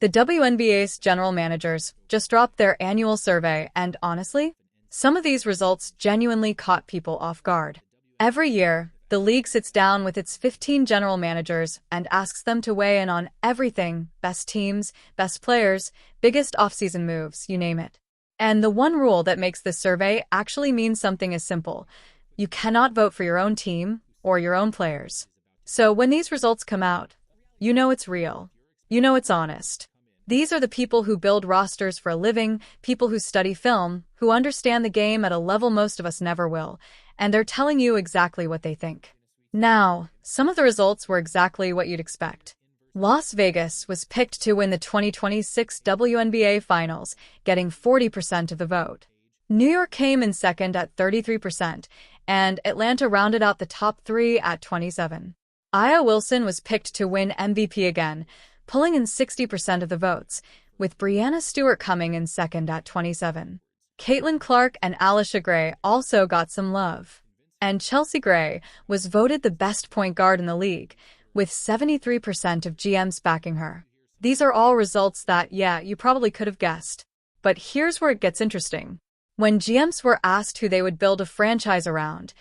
The WNBA's general managers just dropped their annual survey, and honestly, some of these results genuinely caught people off guard. Every year, the league sits down with its 15 general managers and asks them to weigh in on everything: best teams, best players, biggest offseason moves, you name it. And the one rule that makes this survey actually mean something is simple: you cannot vote for your own team or your own players. So when these results come out, you know it's real. You know it's honest. These are the people who build rosters for a living, people who study film, who understand the game at a level most of us never will, and they're telling you exactly what they think. Now, some of the results were exactly what you'd expect. Las Vegas was picked to win the 2026 WNBA Finals, getting 40% of the vote. New York came in second at 33%, and Atlanta rounded out the top three at 27%. Aya Wilson was picked to win MVP again, pulling in 60% of the votes, with Breanna Stewart coming in second at 27%. Caitlin Clark and Alisha Gray also got some love. And Chelsea Gray was voted the best point guard in the league, with 73% of GMs backing her. These are all results that, yeah, you probably could have guessed. But here's where it gets interesting. When GMs were asked who they would build a franchise around,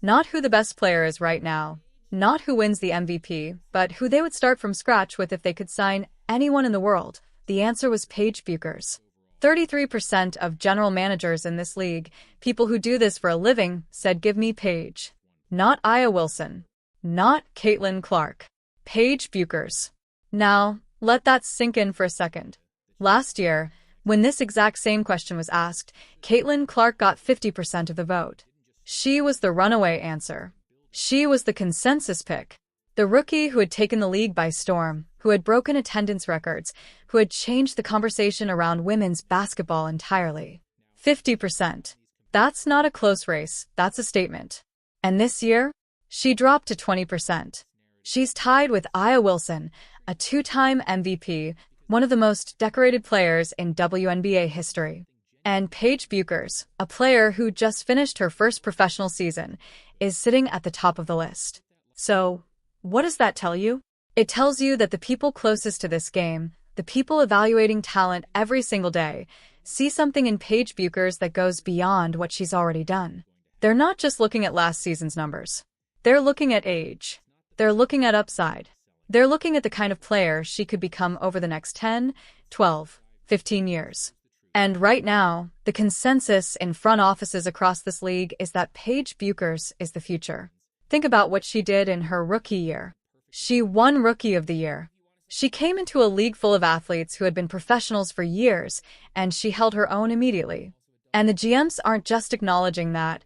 not who the best player is right now, not who wins the MVP, but who they would start from scratch with if they could sign anyone in the world, the answer was Paige Bueckers. 33% of general managers in this league, people who do this for a living, said give me Paige. Not Aya Wilson. Not Caitlin Clark. Paige Bueckers. Now, let that sink in for a second. Last year, when this exact same question was asked, Caitlin Clark got 50% of the vote. She was the runaway answer. She was the consensus pick. The rookie who had taken the league by storm, who had broken attendance records, who had changed the conversation around women's basketball entirely. 50%. That's not a close race, that's a statement. And this year, she dropped to 20%. She's tied with Aya Wilson, a two-time MVP, one of the most decorated players in WNBA history. And Paige Bueckers, a player who just finished her first professional season, is sitting at the top of the list. So, what does that tell you? It tells you that the people closest to this game, the people evaluating talent every single day, see something in Paige Bueckers that goes beyond what she's already done. They're not just looking at last season's numbers. They're looking at age. They're looking at upside. They're looking at the kind of player she could become over the next 10, 12, 15 years. And right now, the consensus in front offices across this league is that Paige Bueckers is the future. Think about what she did in her rookie year. She won Rookie of the Year. She came into a league full of athletes who had been professionals for years, and she held her own immediately. And the GMs aren't just acknowledging that.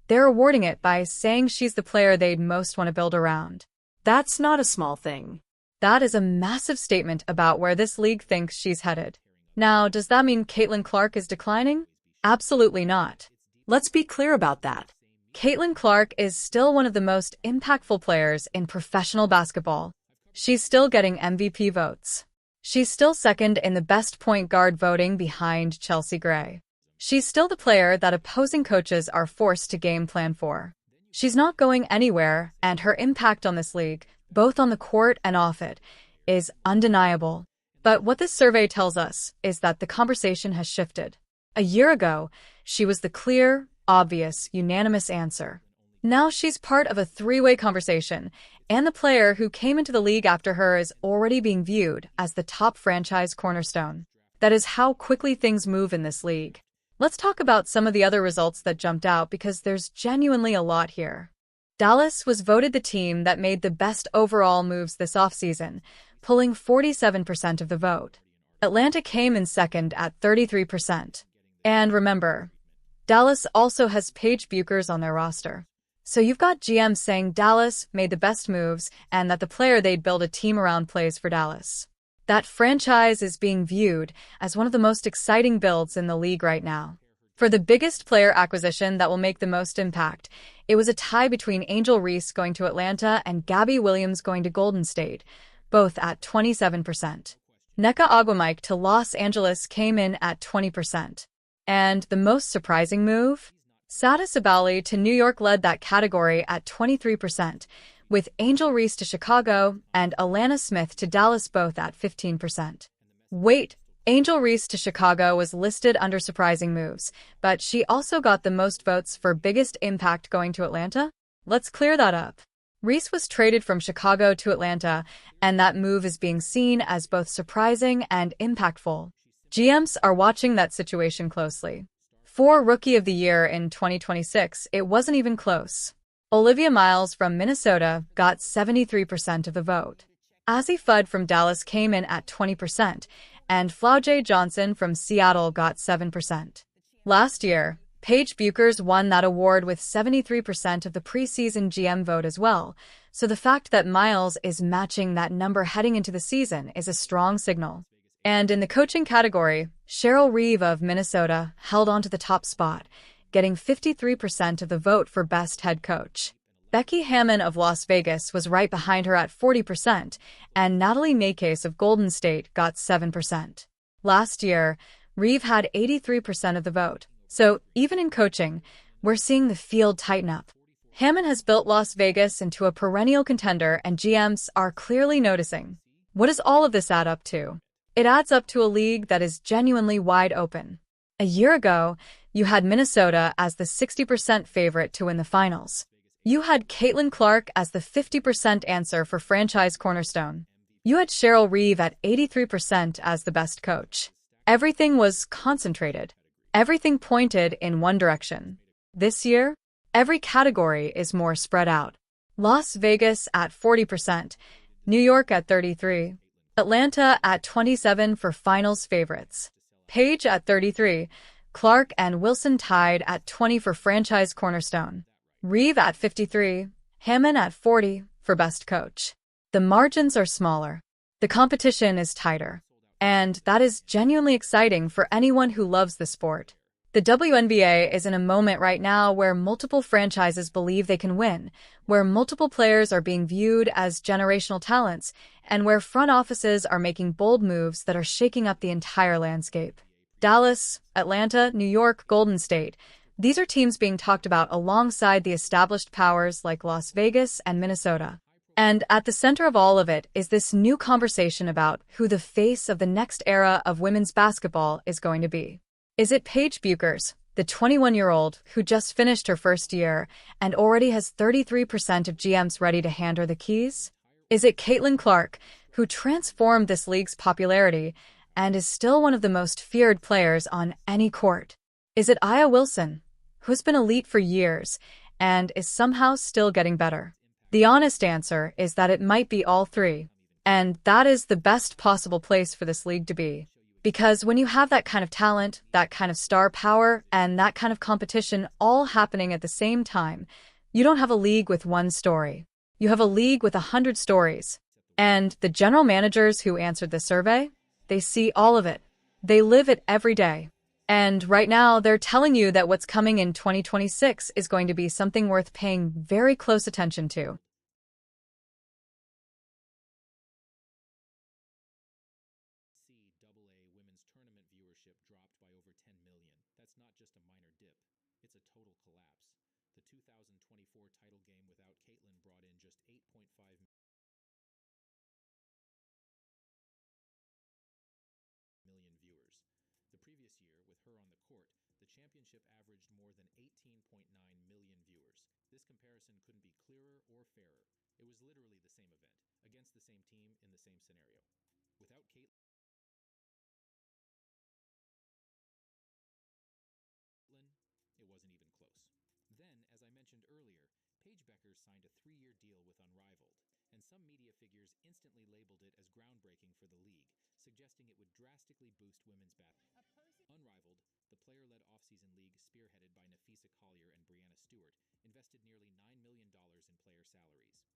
They're awarding it by saying she's the player they'd most want to build around. That's not a small thing. That is a massive statement about where this league thinks she's headed. Now, does that mean Caitlin Clark is declining? Absolutely not. Let's be clear about that. Caitlin Clark is still one of the most impactful players in professional basketball. She's still getting MVP votes. She's still second in the best point guard voting behind Chelsea Gray. She's still the player that opposing coaches are forced to game plan for. She's not going anywhere, and her impact on this league, both on the court and off it, is undeniable. But what this survey tells us is that the conversation has shifted. A year ago, she was the clear, obvious, unanimous answer. Now she's part of a three-way conversation, and the player who came into the league after her is already being viewed as the top franchise cornerstone. That is how quickly things move in this league. Let's talk about some of the other results that jumped out because there's genuinely a lot here. Dallas was voted the team that made the best overall moves this offseason, pulling 47% of the vote. Atlanta came in second at 33%. And remember, Dallas also has Paige Bueckers on their roster. So you've got GMs saying Dallas made the best moves and that the player they'd build a team around plays for Dallas. That franchise is being viewed as one of the most exciting builds in the league right now. For the biggest player acquisition that will make the most impact, it was a tie between Angel Reese going to Atlanta and Gabby Williams going to Golden State, both at 27%. Nneka Ogwumike to Los Angeles came in at 20%. And the most surprising move? Sada Sabali to New York led that category at 23%, with Angel Reese to Chicago and Alana Smith to Dallas both at 15%. Wait, Angel Reese to Chicago was listed under surprising moves, but she also got the most votes for biggest impact going to Atlanta? Let's clear that up. Reese was traded from Chicago to Atlanta, and that move is being seen as both surprising and impactful. GMs are watching that situation closely. For Rookie of the Year in 2026, it wasn't even close. Olivia Miles from Minnesota got 73% of the vote. Azzi Fudd from Dallas came in at 20%, and Flau'jae Johnson from Seattle got 7%. Last year, Paige Bueckers won that award with 73% of the preseason GM vote as well, so the fact that Miles is matching that number heading into the season is a strong signal. And in the coaching category, Cheryl Reeve of Minnesota held on to the top spot, getting 53% of the vote for Best Head Coach. Becky Hammon of Las Vegas was right behind her at 40%, and Natalie Nakase of Golden State got 7%. Last year, Reeve had 83% of the vote, so even in coaching, we're seeing the field tighten up. Hammon has built Las Vegas into a perennial contender, and GMs are clearly noticing. What does all of this add up to? It adds up to a league that is genuinely wide open. A year ago, you had Minnesota as the 60% favorite to win the finals. You had Caitlin Clark as the 50% answer for franchise cornerstone. You had Cheryl Reeve at 83% as the best coach. Everything was concentrated. Everything pointed in one direction. This year, every category is more spread out. Las Vegas at 40%, New York at 33%, Atlanta at 27% for finals favorites. Paige at 33%, Clark and Wilson tied at 20% for franchise cornerstone. Reeve at 53%, Hammon at 40% for best coach. The margins are smaller. The competition is tighter. And that is genuinely exciting for anyone who loves the sport. The WNBA is in a moment right now where multiple franchises believe they can win, where multiple players are being viewed as generational talents, and where front offices are making bold moves that are shaking up the entire landscape. Dallas, Atlanta, New York, Golden State. These are teams being talked about alongside the established powers like Las Vegas and Minnesota. And at the center of all of it is this new conversation about who the face of the next era of women's basketball is going to be. Is it Paige Bueckers, the 21-year-old who just finished her first year and already has 33% of GMs ready to hand her the keys? Is it Caitlin Clark, who transformed this league's popularity and is still one of the most feared players on any court? Is it Aya Wilson, who's been elite for years and is somehow still getting better? The honest answer is that it might be all three, and that is the best possible place for this league to be. Because when you have that kind of talent, that kind of star power, and that kind of competition all happening at the same time, you don't have a league with one story. You have a league with 100 stories. And the general managers who answered the survey, they see all of it. They live it every day. And right now, they're telling you that what's coming in 2026 is going to be something worth paying very close attention to. NCAA women's tournament viewership dropped by over 10 million. That's not just a minor dip, it's a total collapse. The 2024 title game without Caitlin brought in just 8.5 million viewers. The previous year, with her on the court, the championship averaged more than 18.9 million viewers. This comparison couldn't be clearer or fairer. It was literally the same event, against the same team in the same scenario. Without Caitlin, it wasn't even close. Then, as I mentioned earlier, Paige Bueckers signed a 3-year deal with Unrivaled, and some media figures instantly labeled it as groundbreaking for the league, suggesting it would drastically boost women's basketball. Unrivaled, the player-led off-season league spearheaded by Nafisa Collier and Brianna Stewart, invested nearly $9 million in player salaries.